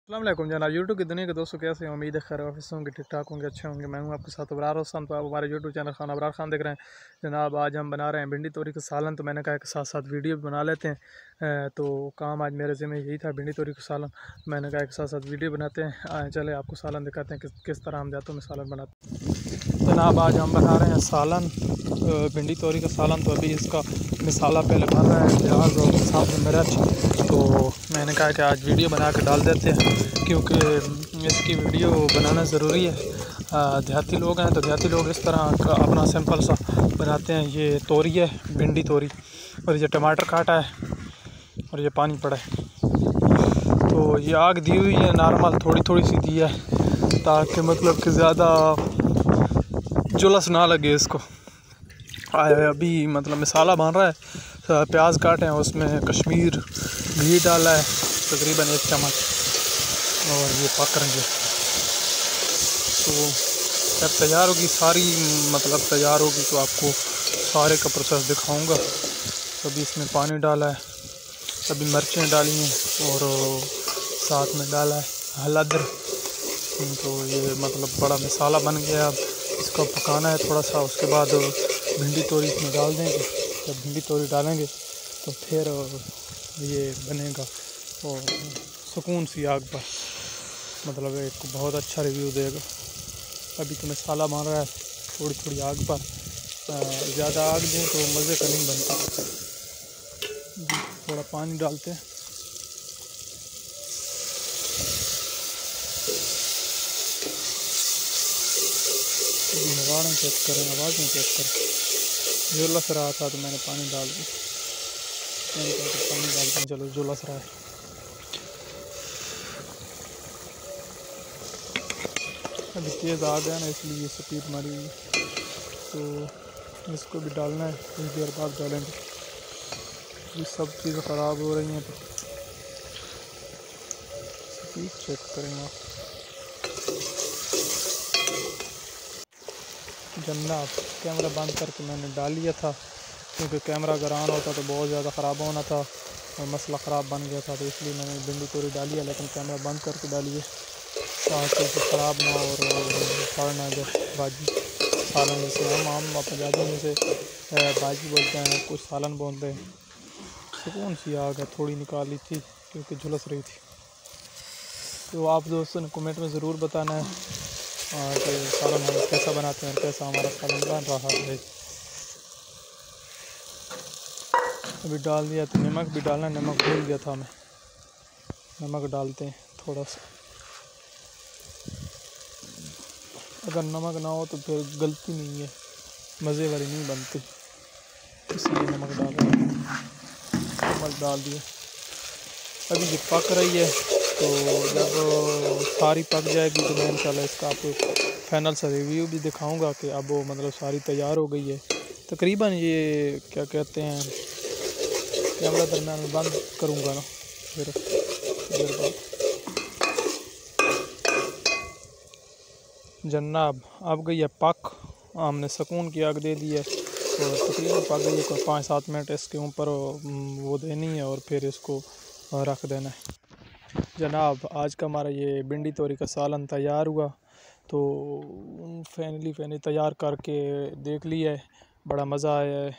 अस्सलाम वालेकुम जनाब यूट्यूब की दुनिया के दोस्तों, कैसे हैं? उम्मीद है खैर ऑफिस होंगे, ठीक ठाक होंगे, अच्छे होंगे। मैं हूं आपके साथ अबरार हसन। तो आप हमारे यूट्यूब चैनल खान अबरार खान देख रहे हैं। जनाब आज हम बना रहे हैं भिंडी तोरी का सालन। तो मैंने कहा कि साथ साथ वीडियो भी बना लेते हैं। तो काम आज मेरे ज़िम्मे यही था, भिंडी तोरी का सालन। मैंने कहा कि साथ साथ वीडियो बनाते हैं। चले आपको सालन दिखाते हैं किस तरह हम जातों में सालन बनाते हैं। जनाब आज हम बना रहे हैं सालन, भिंडी तोरी का सालन। तो अभी इसका मसाला पहले बन रहा है, प्याज और साथ में मिर्च। तो मैंने कहा कि आज वीडियो बना के डाल देते हैं, क्योंकि इसकी वीडियो बनाना ज़रूरी है। देहाती लोग हैं तो देहाती लोग इस तरह का अपना सिंपल सा बनाते हैं। ये तोरी है, भिंडी तोरी, और ये टमाटर काटा है और ये पानी पड़ा है। तो ये आग दी हुई है, नॉर्मल थोड़ी थोड़ी सी दी है, ताकि मतलब कि ज़्यादा जुलस ना लगे इसको। अभी मतलब मसाला बन रहा है, प्याज काटे हैं, उसमें कश्मीर घी डाला है तकरीबन 1 चम्मच, और ये पक रही है। तो जब तैयार होगी सारी, मतलब तैयार होगी तो आपको सारे का प्रोसेस दिखाऊंगा। अभी इसमें पानी डाला है, अभी मिर्चें डाली हैं और साथ में डाला है हल्दी। तो ये मतलब बड़ा मसाला बन गया। अब इसको पकाना है थोड़ा सा, उसके बाद भिंडी तोरी इसमें डाल देंगे। जब भिंडी तोरी डालेंगे तो फिर ये बनेगा और सुकून सी आग पर, मतलब एक बहुत अच्छा रिव्यू देगा। अभी तो मसाला बन रहा है थोड़ी थोड़ी आग पर, ज़्यादा आग दें तो मज़े का नहीं बनता। थोड़ा पानी डालते हैं। अभी हवाड़ें चेक करें, आवाज़ें चेक करें। जो लस रहा था तो मैंने पानी डाल दिया। पानी डालते हैं, चलो जो लस रहा है। अभी तेज़ आ गया ना, इसलिए स्पीड मारी हुई। तो इसको भी डालना है, कुछ देर बाद डालेंगे। ये सब चीज़ें ख़राब हो रही हैं तो स्पीड चेक करेंगे आप। जनाब कैमरा बंद करके मैंने डाल लिया था, क्योंकि कैमरा अगर ऑन होता तो बहुत ज़्यादा ख़राब होना था और मसला ख़राब बन गया था। तो इसलिए मैंने भिंडी तोरी डाली है, लेकिन कैमरा बंद करके डालिए ताकि ख़राब ना और सड़ ना जाए भाजी सालन। जैसे हम पंजाबी में से भाजी बोलते हैं, कुछ सालन बोलते हैं। सुकून सी आग है, थोड़ी निकाली थी क्योंकि झुलस रही थी। तो आप दोस्तों ने कमेंट में ज़रूर बताना है कि सालन हम कैसा बनाते हैं और कैसा हमारा सालन बन रहा है। अभी डाल दिया, तो नमक भी डालना, नमक भूल गया था मैं। नमक डालते हैं थोड़ा सा, अगर नमक ना हो तो फिर गलती नहीं है, मज़े वाली नहीं बनती, इसलिए नमक डाल रहे हैं। नमक डाल दिया। अभी ये पक रही है, तो जब सारी पक जाएगी तो मैं इंशाल्लाह इसका आपको फाइनल सा रिव्यू भी दिखाऊंगा कि अब वो मतलब सारी तैयार हो गई है तकरीबन। ये क्या कहते हैं, कैमरा दरम्यान में बंद करूंगा ना, फिर देर बाद। जनाब अब गई है पक, हमने सुकून की आग दे दी है, तो तकरीबन पक गई है। कोई 5-7 मिनट इसके ऊपर वो देनी है और फिर इसको रख देना है। जनाब आज का हमारा ये भिंडी तोरी का सालन तैयार हुआ। तो फैनली तैयार करके देख लिया है, बड़ा मज़ा आया है।